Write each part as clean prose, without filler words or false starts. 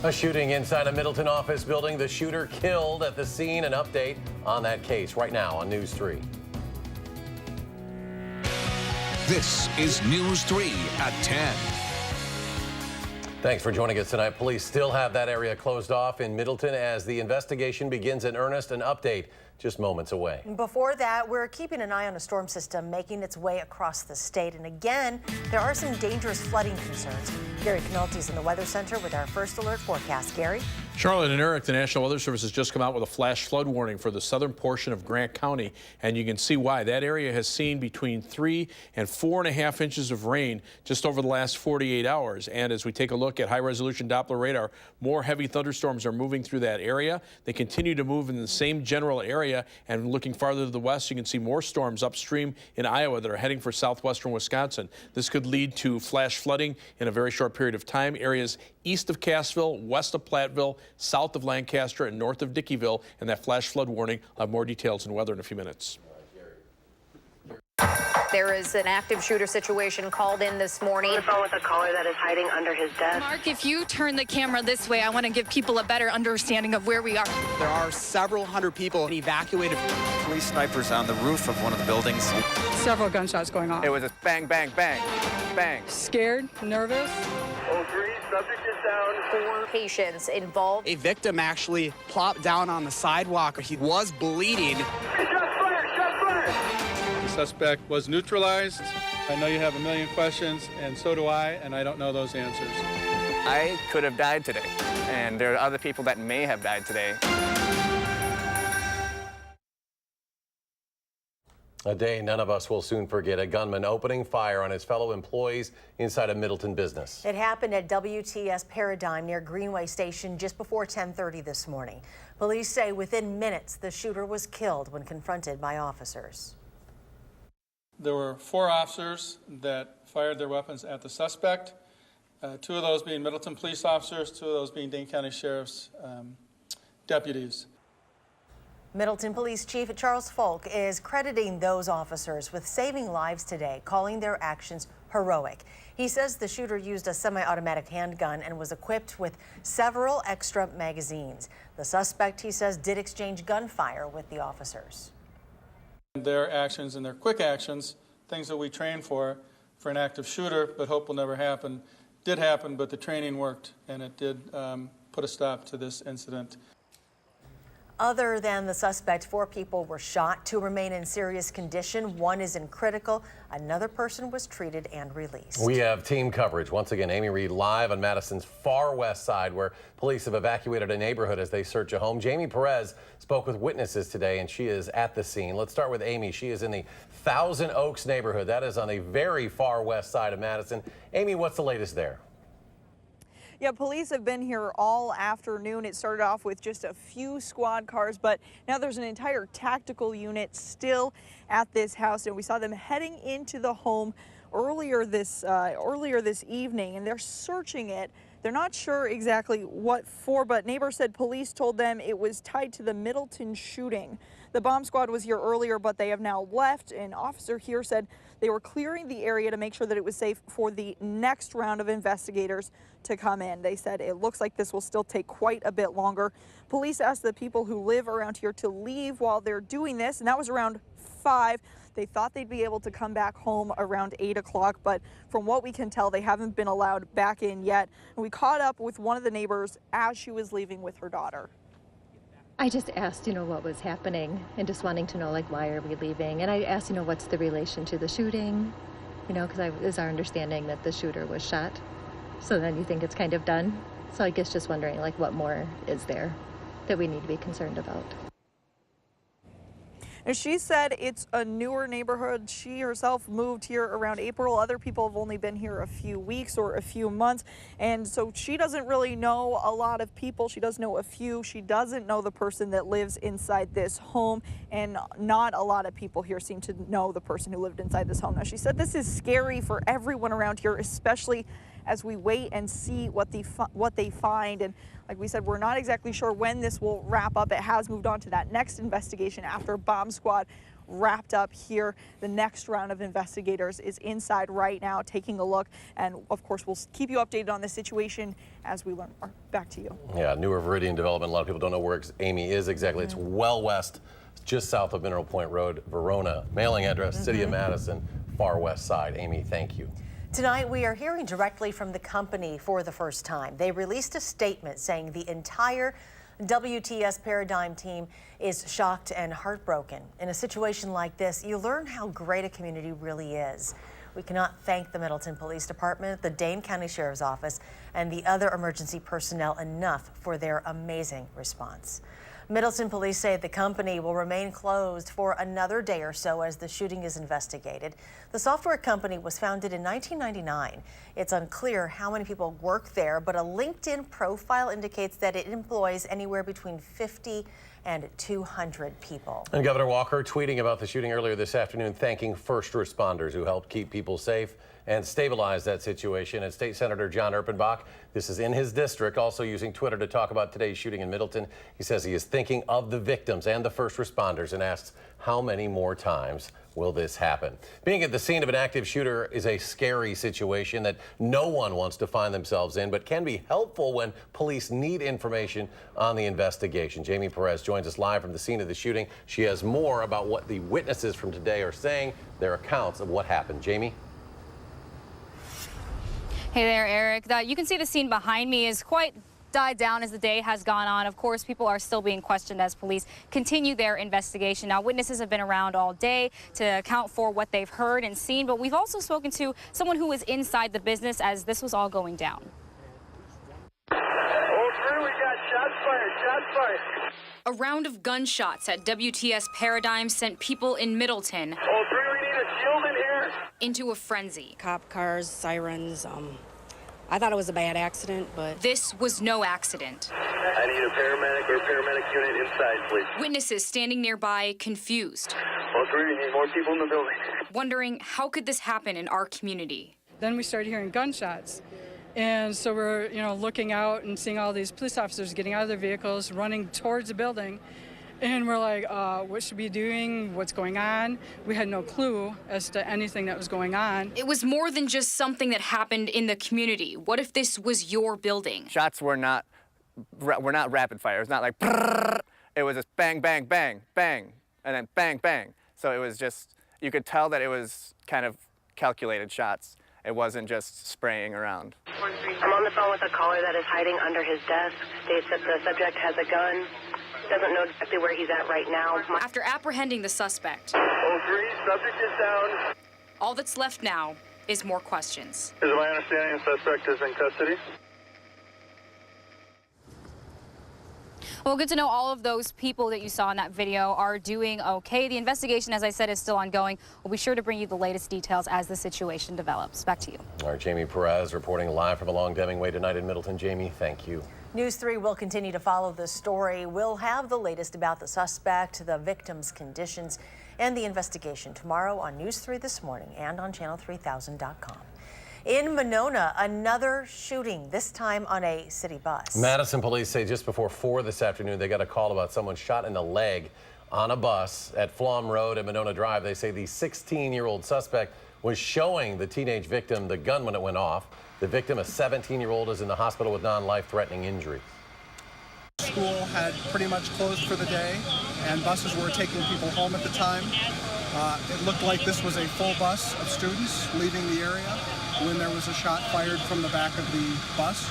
A shooting inside a Middleton office building. The shooter killed at the scene. An update on that case right now on News 3. This is News 3 at 10. Thanks for joining us tonight. Police still have that area closed off in Middleton as the investigation begins in earnest. An update just moments away. Before that, we're keeping an eye on a storm system making its way across the state. And again, there are some dangerous flooding concerns. Gary Canalti's in the Weather Center with our first alert forecast. Gary? Charlotte and Eric, the National Weather Service has just come out with a flash flood warning for the southern portion of Grant County, and you can see why. That area has seen between 3 and 4.5 inches of rain just over the last 48 hours. And as we take a look at high-resolution Doppler radar, more heavy thunderstorms are moving through that area. They continue to move in the same general area, and looking farther to the west, you can see more storms upstream in Iowa that are heading for southwestern Wisconsin. This could lead to flash flooding in a very short period of time. Areas east of Cassville, west of Platteville, south of Lancaster, and north of Dickeyville, and that flash flood warning. I'll have more details in weather in a few minutes. There is an active shooter situation called in this morning. On the phone with a caller that is hiding under his desk. Mark, if you turn the camera this way, I want to give people a better understanding of where we are. There are several hundred people evacuated. Police snipers on the roof of one of the buildings. Several gunshots going off. It was a bang, bang, bang, bang. Scared, nervous. 03, subject is down. 4 patients involved. A victim actually plopped down on the sidewalk. He was bleeding. Shots fired! Shots fired! The suspect was neutralized. I know you have a million questions, and so do I, and I don't know those answers. I could have died today, and there are other people that may have died today. A day none of us will soon forget. A gunman opening fire on his fellow employees inside a Middleton business. It happened at WTS Paradigm near Greenway Station just before 10:30 this morning. Police say within minutes the shooter was killed when confronted by officers. There were 4 officers that fired their weapons at the suspect, 2 of those being Middleton police officers, 2 of those being Dane County Sheriff's deputies. Middleton Police Chief Charles Folk is crediting those officers with saving lives today, calling their actions heroic. He says the shooter used a semi-automatic handgun and was equipped with several extra magazines. The suspect, he says, did exchange gunfire with the officers. Their actions and their quick actions, things that we train for an active shooter, but hope will never happen, did happen, but the training worked, and it did put a stop to this incident. Other than the suspect, 4 people were shot. 2 remain in serious condition. 1 is in critical. Another person was treated and released. We have team coverage. Once again, Amy Reed live on Madison's far west side, where police have evacuated a neighborhood as they search a home. Jamey Perez spoke with witnesses today, and she is at the scene. Let's start with Amy. She is in the Thousand Oaks neighborhood. That is on the very far west side of Madison. Amy, what's the latest there? Yeah, police have been here all afternoon. It started off with just a few squad cars, but now there's an entire tactical unit still at this house, and we saw them heading into the home earlier this evening, and they're searching it. They're not sure exactly what for, but neighbors said police told them it was tied to the Middleton shooting. The bomb squad was here earlier, but they have now left. An officer here said they were clearing the area to make sure that it was safe for the next round of investigators to come in. They said it looks like this will still take quite a bit longer. Police asked the people who live around here to leave while they're doing this, and that was around 5. They thought they'd be able to come back home around 8 o'clock, but from what we can tell, they haven't been allowed back in yet. And we caught up with one of the neighbors as she was leaving with her daughter. I just asked, what was happening, and just wanting to know, why are we leaving? And I asked, what's the relation to the shooting? Because it was our understanding that the shooter was shot. So then you think it's kind of done. So I guess just wondering, what more is there that we need to be concerned about? And she said it's a newer neighborhood. She herself moved here around April. Other people have only been here a few weeks or a few months. And so she doesn't really know a lot of people. She does know a few. She doesn't know the person that lives inside this home. And not a lot of people here seem to know the person who lived inside this home. Now, she said this is scary for everyone around here, especially as we wait and see what they find. And like we said, we're not exactly sure when this will wrap up. It has moved on to that next investigation after bomb squad wrapped up here. The next round of investigators is inside right now taking a look, and of course we'll keep you updated on the situation as we learn more. Back to you. Yeah, Newer Viridian Development. A lot of people don't know where Amy is exactly. It's well west, just south of Mineral Point Road, Verona. Mailing address, City of Madison, far west side. Amy, thank you. Tonight, we are hearing directly from the company for the first time. They released a statement saying the entire WTS Paradigm team is shocked and heartbroken. In a situation like this, you learn how great a community really is. We cannot thank the Middleton Police Department, the Dane County Sheriff's Office, and the other emergency personnel enough for their amazing response. Middleton police say the company will remain closed for another day or so as the shooting is investigated. The software company was founded in 1999. It's unclear how many people work there, but a LinkedIn profile indicates that it employs anywhere between 50 and 200 people. And Governor Walker tweeting about the shooting earlier this afternoon, thanking first responders who helped keep people safe and stabilize that situation. And State Senator Sen Erpenbach, this is in his district, also using Twitter to talk about today's shooting in Middleton. He says he is thinking of the victims and the first responders and asks, how many more times will this happen? Being at the scene of an active shooter is a scary situation that no one wants to find themselves in, but can be helpful when police need information on the investigation. Jamey Perez joins us live from the scene of the shooting. She has more about what the witnesses from today are saying, their accounts of what happened. Jamey? Hey there, Eric. You can see the scene behind me is quite died down as the day has gone on. Of course, people are still being questioned as police continue their investigation. Now, witnesses have been around all day to account for what they've heard and seen, but we've also spoken to someone who was inside the business as this was all going down. All three, we got shots fired, shots fired. A round of gunshots at WTS Paradigm sent people in Middleton All three, we need a shield in here. into a frenzy. Cop cars, sirens. I thought it was a bad accident, but This was no accident. I need a paramedic or a paramedic unit inside, please. Witnesses standing nearby, confused, All three, we need more people in the building. wondering how could this happen in our community. Then we started hearing gunshots. And so we're, looking out and seeing all these police officers getting out of their vehicles, running towards the building. And we're like, what should we be doing? What's going on? We had no clue as to anything that was going on. It was more than just something that happened in the community. What if this was your building? Shots were not rapid fire. It was not like brrr. It was just bang, bang, bang, bang, and then bang, bang. So it was just, you could tell that it was kind of calculated shots. It wasn't just spraying around. I'm on the phone with a caller that is hiding under his desk. States that the subject has a gun. Doesn't know exactly where he's at right now. After apprehending the suspect, All three, subject is down. all that's left now is more questions. Is my understanding the suspect is in custody? Well, good to know all of those people that you saw in that video are doing okay. The investigation, as I said, is still ongoing. We'll be sure to bring you the latest details as the situation develops. Back to you. All right, Jamey Perez reporting live from along Deming Way tonight in Middleton. Jamey, thank you. News 3 will continue to follow this story. We'll have the latest about the suspect, the victim's conditions, and the investigation tomorrow on News 3 This Morning and on channel3000.com. In Monona, another shooting, this time on a city bus. Madison police say just before 4 this afternoon, they got a call about someone shot in the leg on a bus at Flom Road and Monona Drive. They say the 16-year-old suspect was showing the teenage victim the gun when it went off. The victim, a 17-year-old, is in the hospital with non-life-threatening injuries. School had pretty much closed for the day, and buses were taking people home at the time. It looked like this was a full bus of students leaving the area when there was a shot fired from the back of the bus.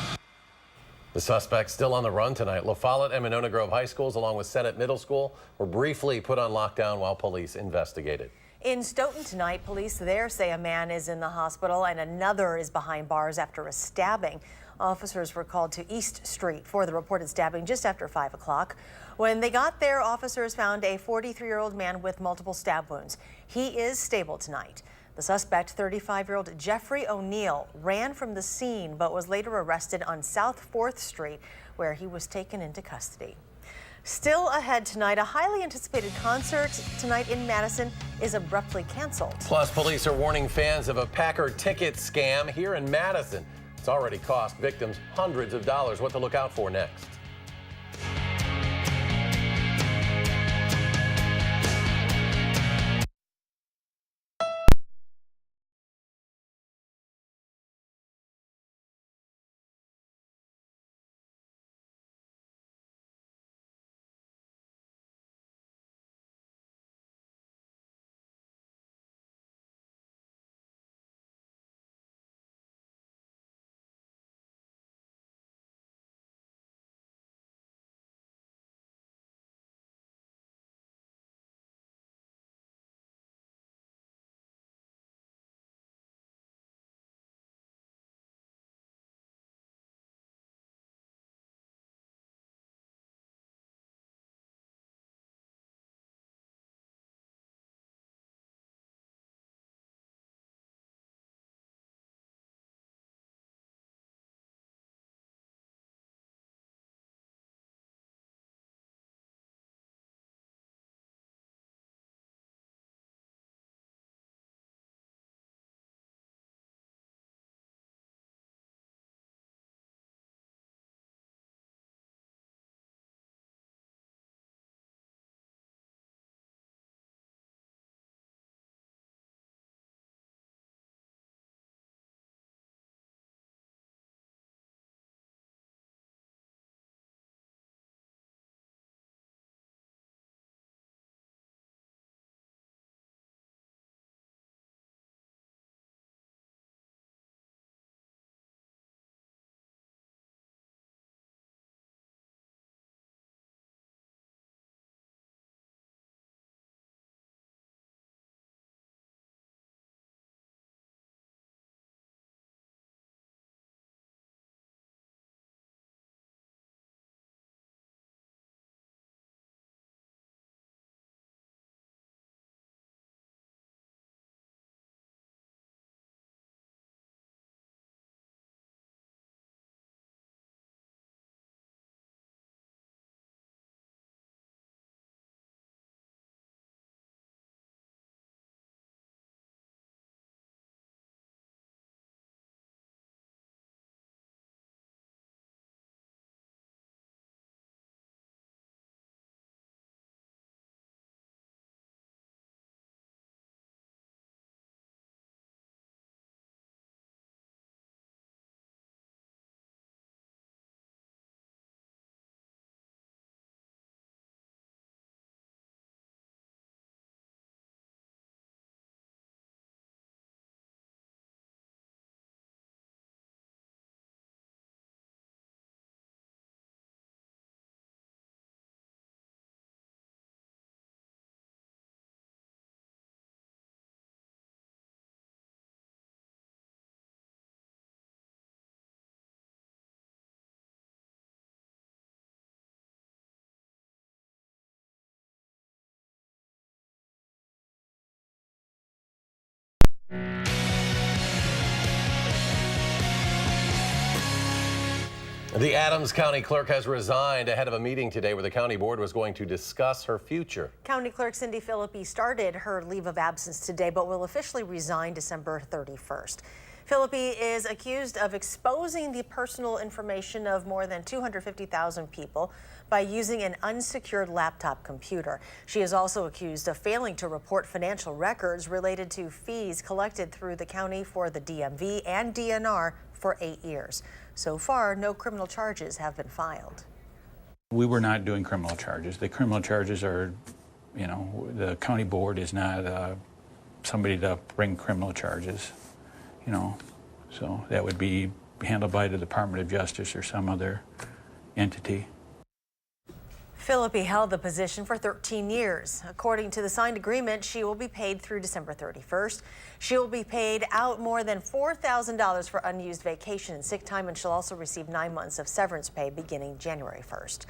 The suspect still on the run tonight. La Follette and Monona Grove High Schools, along with Senate Middle School, were briefly put on lockdown while police investigated. In Stoughton tonight, police there say a man is in the hospital and another is behind bars after a stabbing. Officers were called to East Street for the reported stabbing just after 5 o'clock. When they got there, officers found a 43-year-old man with multiple stab wounds. He is stable tonight. The suspect, 35-year-old Jeffrey O'Neill, ran from the scene but was later arrested on South 4th Street, where he was taken into custody. Still ahead tonight, a highly anticipated concert tonight in Madison is abruptly canceled. Plus, police are warning fans of a Packer ticket scam here in Madison. It's already cost victims hundreds of dollars. What to look out for next. The Adams County Clerk has resigned ahead of a meeting today where the county board was going to discuss her future. County Clerk Cindy Philippi started her leave of absence today, but will officially resign December 31st. Philippi is accused of exposing the personal information of more than 250,000 people by using an unsecured laptop computer. She is also accused of failing to report financial records related to fees collected through the county for the DMV and DNR for 8 years. So far, no criminal charges have been filed. We were not doing criminal charges. The criminal charges are, the county board is not somebody to bring criminal charges, so that would be handled by the Department of Justice or some other entity. Philippi held the position for 13 years. According to the signed agreement, she will be paid through December 31st. She will be paid out more than $4,000 for unused vacation and sick time, and she'll also receive 9 months of severance pay beginning January 1st.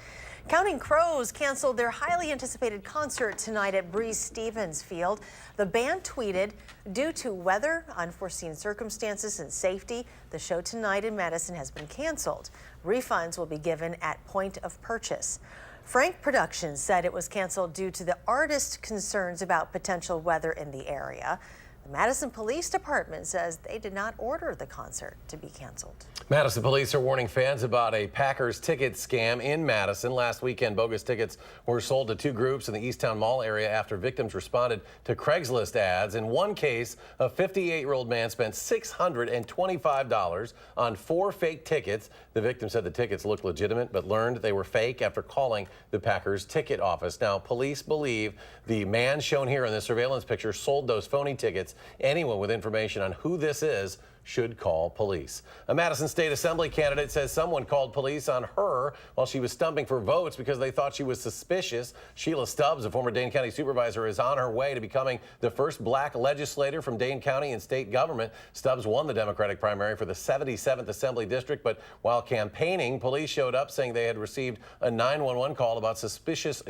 Counting Crows canceled their highly anticipated concert tonight at Breeze-Stevens Field. The band tweeted, "Due to weather, unforeseen circumstances, and safety, the show tonight in Madison has been canceled. Refunds will be given at point of purchase." Frank Productions said it was canceled due to the artist's concerns about potential weather in the area. The Madison Police Department says they did not order the concert to be canceled. Madison police are warning fans about a Packers ticket scam in Madison. Last weekend, bogus tickets were sold to two groups in the Easttown Mall area after victims responded to Craigslist ads. In one case, a 58-year-old man spent $625 on 4 fake tickets. The victim said the tickets looked legitimate but learned they were fake after calling the Packers ticket office. Now, police believe the man shown here in the surveillance picture sold those phony tickets. Anyone with information on who this is should call police. A Madison State Assembly candidate says someone called police on her while she was stumping for votes because they thought she was suspicious. Sheila Stubbs, a former Dane County supervisor, is on her way to becoming the first black legislator from Dane County and state government. Stubbs won the Democratic primary for the 77th Assembly District, but while campaigning, police showed up saying they had received a 911 call about a suspicious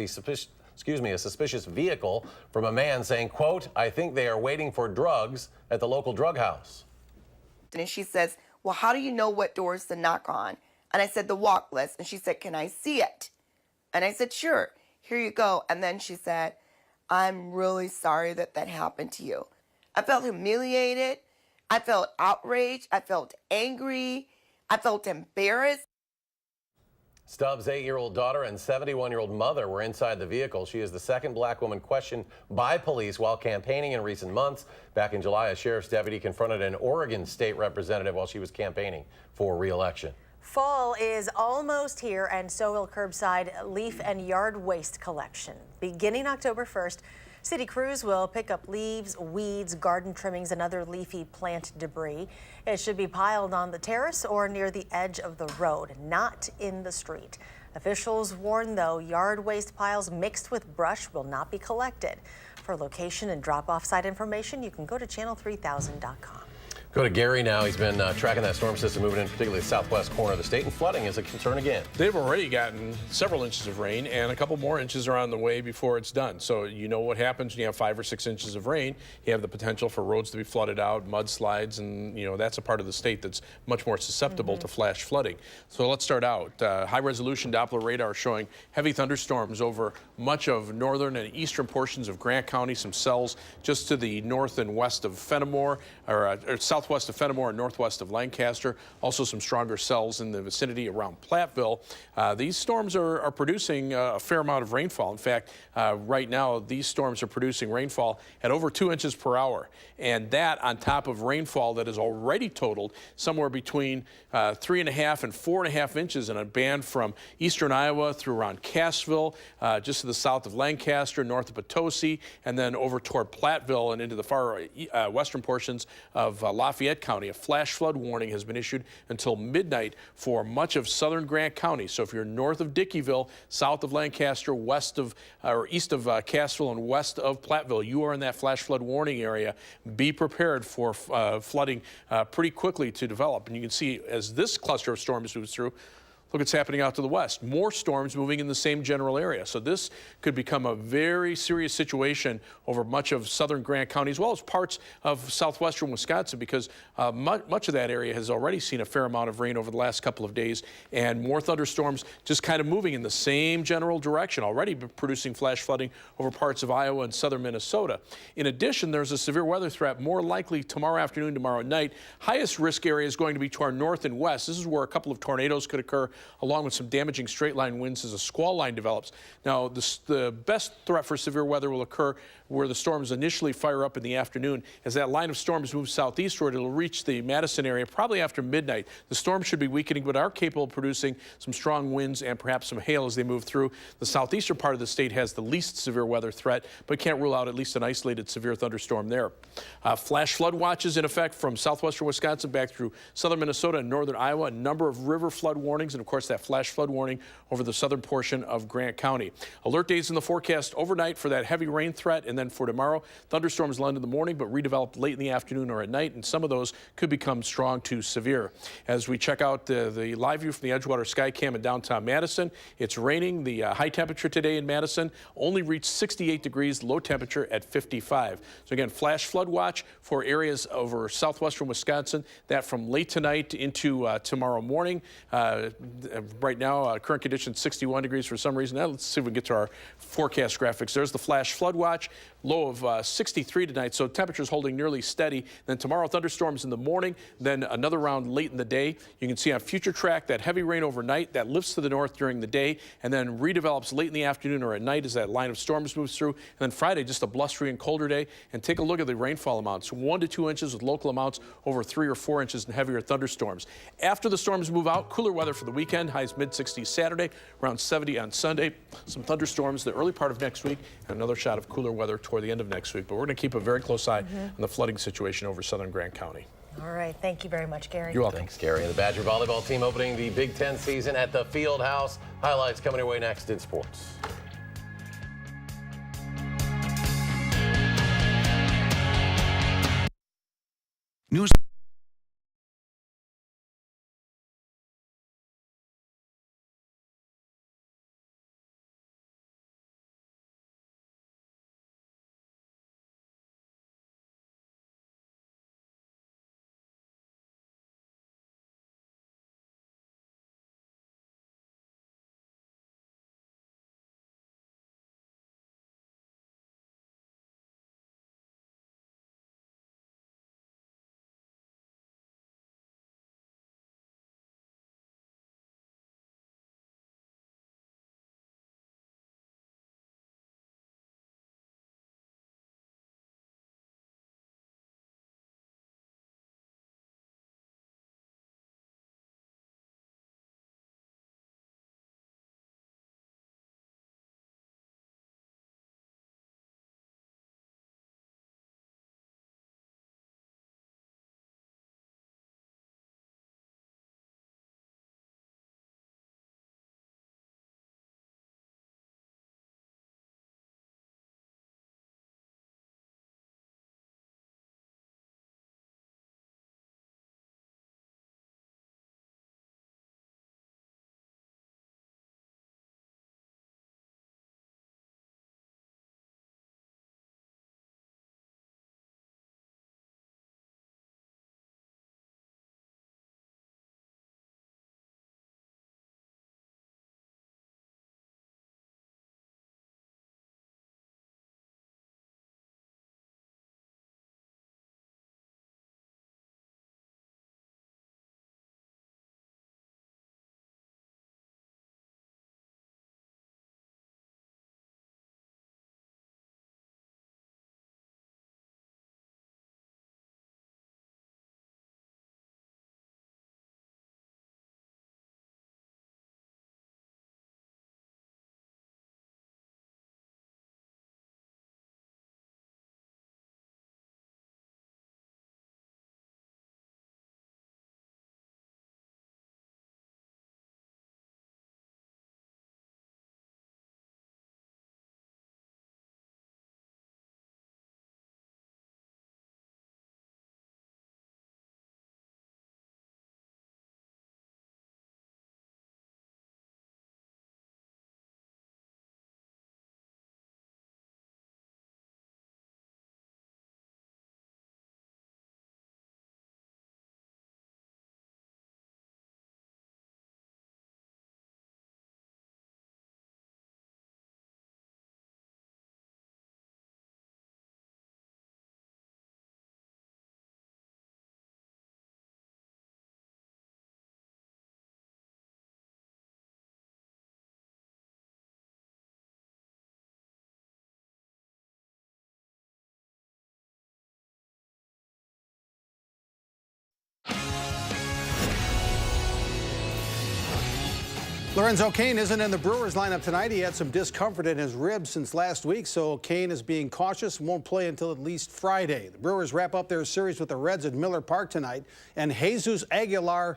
vehicle from a man saying, quote, "I think they are waiting for drugs at the local drug house." And she says, "Well, how do you know what doors to knock on?" And I said, "The walk list." And she said, "Can I see it?" And I said, "Sure, here you go." And then she said, "I'm really sorry that that happened to you." I felt humiliated. I felt outraged. I felt angry. I felt embarrassed. Stubbs' 8-year-old daughter and 71-year-old mother were inside the vehicle. She is the second black woman questioned by police while campaigning in recent months. Back in July, a sheriff's deputy confronted an Oregon state representative while she was campaigning for re-election. Fall is almost here, and so will curbside leaf and yard waste collection. Beginning October 1st, city crews will pick up leaves, weeds, garden trimmings, and other leafy plant debris. It should be piled on the terrace or near the edge of the road, not in the street. Officials warn, though, yard waste piles mixed with brush will not be collected. For location and drop-off site information, you can go to channel3000.com. Go to Gary now. He's been tracking that storm system moving in, particularly the southwest corner of the state, and flooding is a concern again. They've already gotten several inches of rain, and a couple more inches are on the way before it's done. So you know what happens when you have 5 or 6 inches of rain. You have the potential for roads to be flooded out, mudslides, and that's a part of the state that's much more susceptible to flash flooding. So let's start out. High-resolution Doppler radar showing heavy thunderstorms over much of northern and eastern portions of Grant County. Some cells just to the north and west of Fenimore, or southwest of Fenimore and northwest of Lancaster. Also some stronger cells in the vicinity around Platteville. These storms are producing a fair amount of rainfall. In fact, right now, these storms are producing rainfall at over 2 inches per hour. And that on top of rainfall that is already totaled somewhere between 3.5 and 4.5 inches in a band from eastern Iowa through around Cassville, just to the south of Lancaster, north of Potosi, and then over toward Platteville and into the far western portions of Lafayette County. A flash flood warning has been issued until midnight for much of southern Grant County. So if you're north of Dickeyville, south of Lancaster, west of or east of Cassville, and west of Platteville, you are in that flash flood warning area. Be prepared for flooding pretty quickly to develop. And you can see as this cluster of storms moves through, look what's happening out to the west. More storms moving in the same general area. So this could become a very serious situation over much of southern Grant County, as well as parts of southwestern Wisconsin, because much of that area has already seen a fair amount of rain over the last couple of days, and more thunderstorms just kind of moving in the same general direction, already producing flash flooding over parts of Iowa and southern Minnesota. In addition, there's a severe weather threat more likely tomorrow afternoon, tomorrow night. Highest risk area is going to be to our north and west. This is where a couple of tornadoes could occur, along with some damaging straight line winds as a squall line develops. Now, the best threat for severe weather will occur where the storms initially fire up in the afternoon. As that line of storms moves southeastward, it'll reach the Madison area probably after midnight. The storm should be weakening, but are capable of producing some strong winds and perhaps some hail as they move through. The southeastern part of the state has the least severe weather threat, but can't rule out at least an isolated severe thunderstorm there. Flash flood watches in effect from southwestern Wisconsin back through southern Minnesota and northern Iowa. A number of river flood warnings, and of course that flash flood warning over the southern portion of Grant County. Alert days in the forecast overnight for that heavy rain threat, and then for tomorrow, thunderstorms land in the morning but redevelop late in the afternoon or at night, and some of those could become strong to severe. As we check out the live view from the Edgewater Skycam in downtown Madison, it's raining. The high temperature today in Madison only reached 68 degrees, low temperature at 55. So again, flash flood watch for areas over southwestern Wisconsin, that from late tonight into tomorrow morning. Right now, current conditions 61 degrees for some reason. Now, let's see if we can get to our forecast graphics. There's the flash flood watch, low of 63 tonight, so temperatures holding nearly steady. Then tomorrow, thunderstorms in the morning, then another round late in the day. You can see on future track that heavy rain overnight that lifts to the north during the day and then redevelops late in the afternoon or at night as that line of storms moves through. And then Friday, just a blustery and colder day. And take a look at the rainfall amounts, 1 to 2 inches with local amounts over 3 or 4 inches and heavier thunderstorms. After the storms move out, cooler weather for the weekend, highs mid-60s Saturday, around 70 on Sunday. Some thunderstorms the early part of next week, and another shot of cooler weather toward the end of next week. But we're going to keep a very close eye on the flooding situation over southern Grant County. All right. Thank you very much, Gary. You're welcome. Thanks, Gary. And the Badger volleyball team opening the Big Ten season at the Field House. Highlights coming your way next in sports. News. Lorenzo Cain isn't in the Brewers lineup tonight. He had some discomfort in his ribs since last week, so Cain is being cautious and won't play until at least Friday. The Brewers wrap up their series with the Reds at Miller Park tonight, and Jesus Aguilar,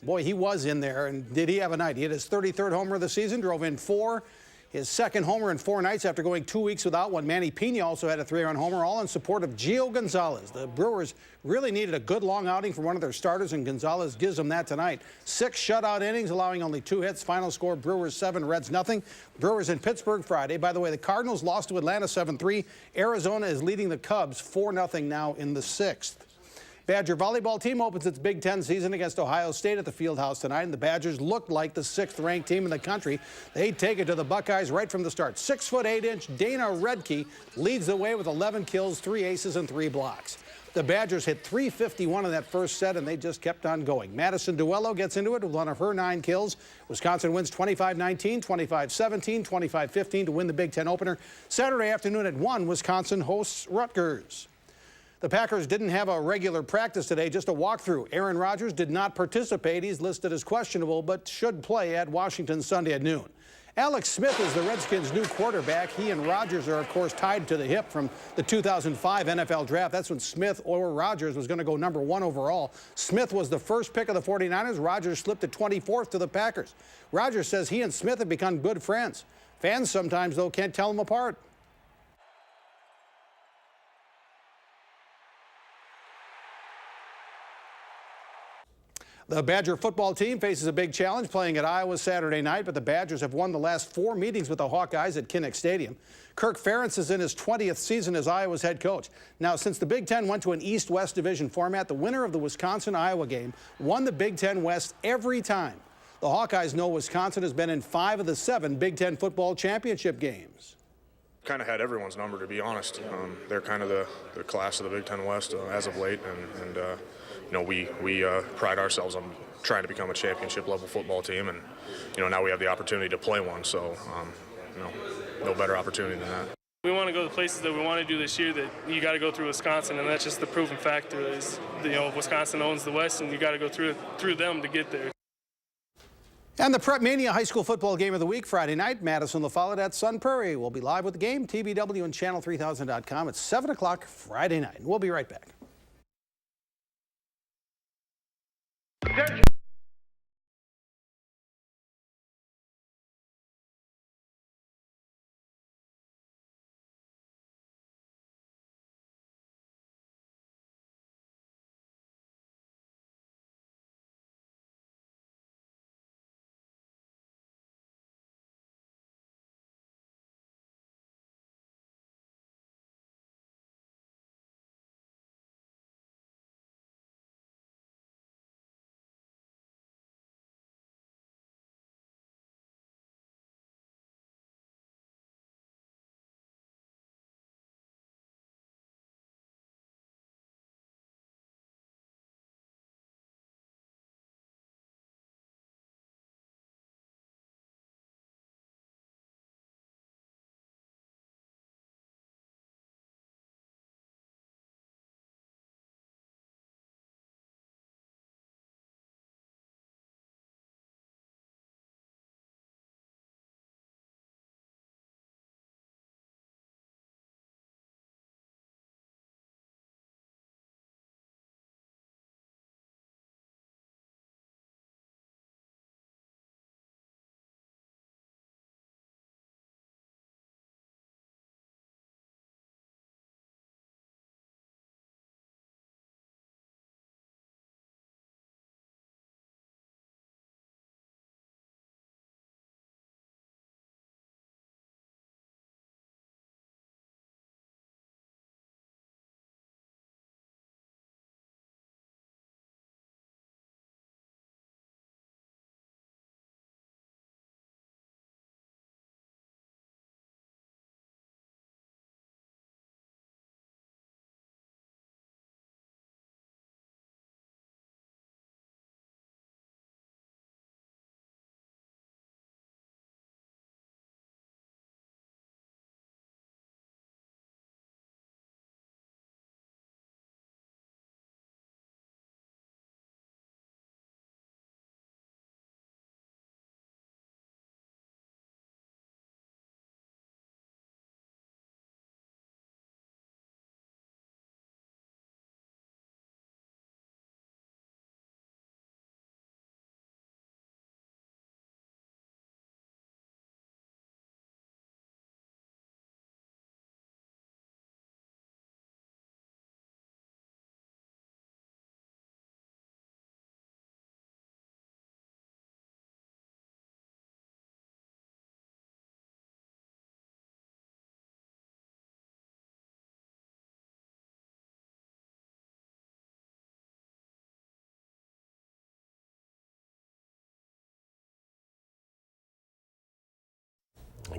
boy, he was in there, and did he have a night? He hit his 33rd homer of the season, drove in 4. His second homer in 4 nights after going 2 weeks without one. Manny Pena also had a 3-run homer, all in support of Gio Gonzalez. The Brewers really needed a good long outing from one of their starters, and Gonzalez gives them that tonight. 6 shutout innings, allowing only 2 hits. Final score, Brewers 7, Reds nothing. Brewers in Pittsburgh Friday. By the way, the Cardinals lost to Atlanta 7-3. Arizona is leading the Cubs 4-0 now in the 6th. Badger volleyball team opens its Big Ten season against Ohio State at the Fieldhouse tonight, and the Badgers looked like the 6th-ranked team in the country. They take it to the Buckeyes right from the start. 6'8" Dana Redke leads the way with 11 kills, 3 aces, and 3 blocks. The Badgers hit .351 in that first set, and they just kept on going. Madison Duello gets into it with one of her 9 kills. Wisconsin wins 25-19, 25-17, 25-15 to win the Big Ten opener. Saturday afternoon at 1, Wisconsin hosts Rutgers. The Packers didn't have a regular practice today, just a walkthrough. Aaron Rodgers did not participate. He's listed as questionable, but should play at Washington Sunday at noon. Alex Smith is the Redskins' new quarterback. He and Rodgers are, of course, tied to the hip from the 2005 NFL draft. That's when Smith or Rodgers was going to go number 1 overall. Smith was the first pick of the 49ers. Rodgers slipped to 24th to the Packers. Rodgers says he and Smith have become good friends. Fans sometimes, though, can't tell them apart. The Badger football team faces a big challenge playing at Iowa Saturday night, but the Badgers have won the last 4 meetings with the Hawkeyes at Kinnick Stadium. Kirk Ferentz is in his 20th season as Iowa's head coach. Now, since the Big Ten went to an East-West division format, the winner of the Wisconsin-Iowa game won the Big Ten West every time. The Hawkeyes know Wisconsin has been in 5 of the 7 Big Ten football championship games. Kind of had everyone's number, to be honest. They're kind of the class of the Big Ten West as of late, and you know, we pride ourselves on trying to become a championship level football team, and you know, now we have the opportunity to play one, so you know, no better opportunity than that. We want to go to the places that we want to do this year. That you got to go through Wisconsin, and that's just the proven factor. Is, you know, Wisconsin owns the West, and you got to go through them to get there. And the Prep Mania High School Football Game of the Week Friday night, Madison La Follette at Sun Prairie. We'll be live with the game, TBW and Channel3000.com at 7 o'clock Friday night. We'll be right back.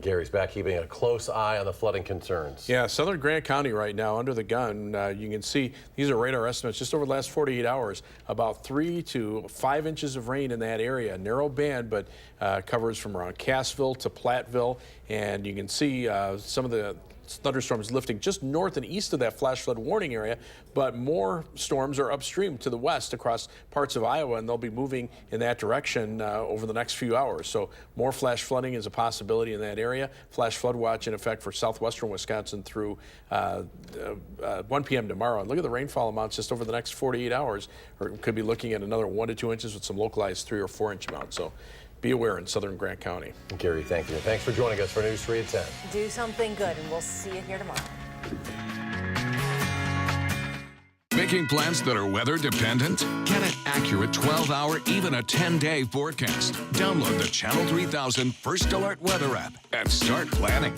Gary's back keeping a close eye on the flooding concerns. Yeah, southern Grant County right now under the gun. You can see these are radar estimates just over the last 48 hours, about 3 to 5 inches of rain in that area. Narrow band, but covers from around Cassville to Platteville. And you can see some of the thunderstorms lifting just north and east of that flash flood warning area, but more storms are upstream to the west across parts of Iowa, and they'll be moving in that direction over the next few hours. So more flash flooding is a possibility in that area. Flash flood watch in effect for southwestern Wisconsin through 1 p.m. tomorrow. And look at the rainfall amounts just over the next 48 hours, or could be looking at another 1 to 2 inches with some localized 3 or 4 inch amounts. So be aware in southern Grant County. Gary, thank you. Thanks for joining us for News 3 at 10. Do something good, and we'll see you here tomorrow. Making plans that are weather dependent? Get an accurate 12-hour, even a 10-day forecast. Download the Channel 3000 First Alert Weather app and start planning.